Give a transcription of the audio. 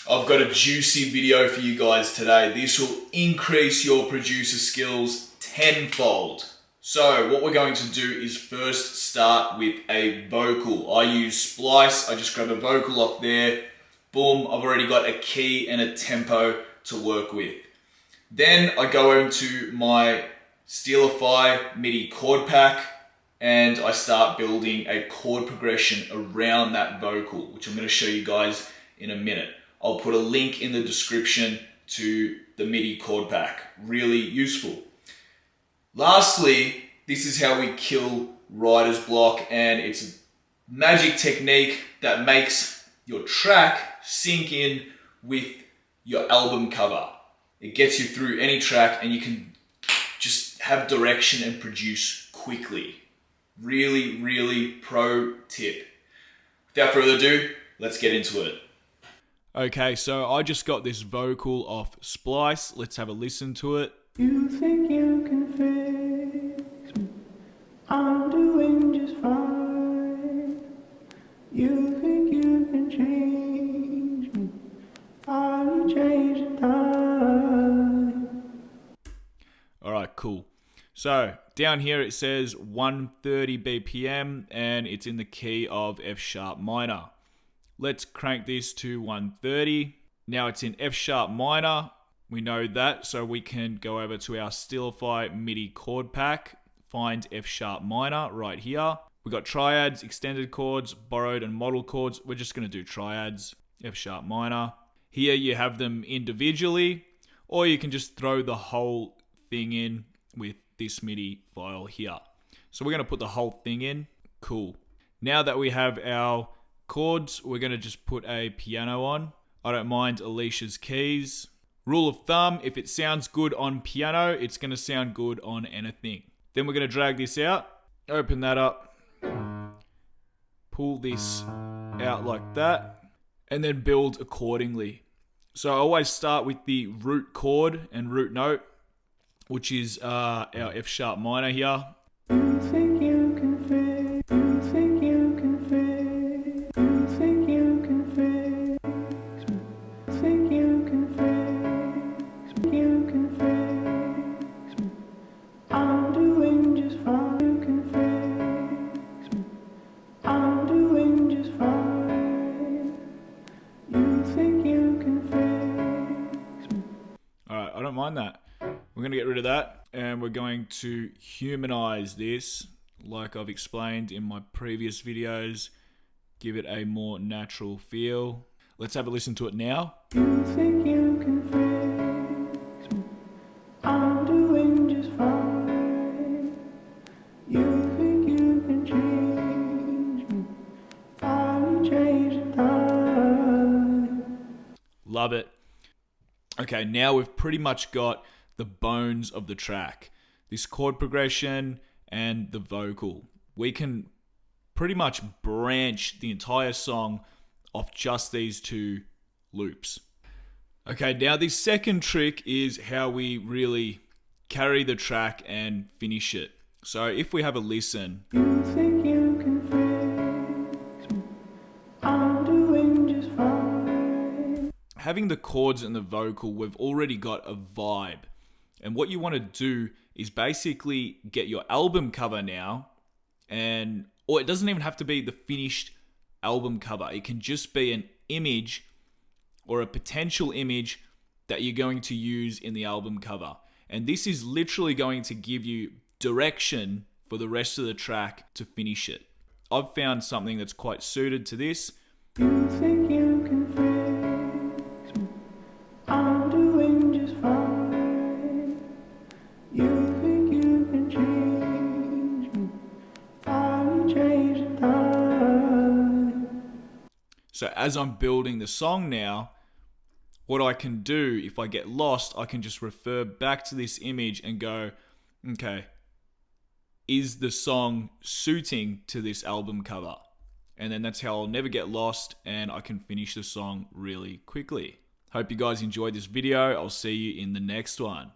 I've got a juicy video for you guys today. This will increase your producer skills tenfold. So what we're going to do is first start with a vocal. I use Splice. I just grab a vocal off there. Boom, I've already got a key and a tempo to work with. Then I go into my Steelify MIDI chord pack and I start building a chord progression around that vocal, which I'm going to show you guys in a minute. I'll put a link in the description to the MIDI chord pack. Really useful. Lastly, this is how we kill writer's block, and it's a magic technique that makes your track sync in with your album cover. It gets you through any track and you can just have direction and produce quickly. Really, really pro tip. Without further ado, let's get into it. Okay, so I just got this vocal off Splice. Let's have a listen to it. You think you can fix me? I'm doing just fine. You think you can change me? Are you changing time? Alright, cool. So down here it says 130 BPM and it's in the key of F sharp minor. Let's crank this to 130. Now it's in F sharp minor. We know that, so we can go over to our Steelify MIDI chord pack, find F sharp minor right here. We've got triads, extended chords, borrowed and model chords. We're just going to do triads, F sharp minor. Here you have them individually, or you can just throw the whole thing in with this MIDI file here. So we're going to put the whole thing in. Cool. Now that we have our chords, we're going to just put a piano on. I don't mind Alicia's keys. Rule of thumb, if it sounds good on piano, it's going to sound good on anything. Then we're going to drag this out, open that up, pull this out like that, and then build accordingly. So I always start with the root chord and root note, which is our F sharp minor here. You think you can fix? You think you can fix? You think you can fix me? You think you can fix me? You can fix me. I'm doing just fine. You can fix me. I'm doing just fine. You think you can fix me? Alright, I don't mind that. We're going to get rid of that and we're going to humanize this like I've explained in my previous videos. Give it a more natural feel. Let's have a listen to it now. You think you can fix me? I'm doing just fine. You think you can change me? Are you changing time? Love it. Okay, now we've pretty much got the bones of the track. This chord progression and the vocal. We can pretty much branch the entire song off just these two loops. Okay, now the second trick is how we really carry the track and finish it. So if we have a listen. You think you can fix me? I'm doing just fine. Having the chords and the vocal, we've already got a vibe. And what you want to do is basically get your album cover now, or it doesn't even have to be the finished album cover. It can just be an image or a potential image that you're going to use in the album cover. And this is literally going to give you direction for the rest of the track to finish it. I've found something that's quite suited to this. You think you can fix me? I'm doing just fine. You think you can change me? Are you changing time? So as I'm building the song now, what I can do, if I get lost, I can just refer back to this image and go, okay, is the song suiting to this album cover? And then that's how I'll never get lost and I can finish the song really quickly. Hope you guys enjoyed this video. I'll see you in the next one.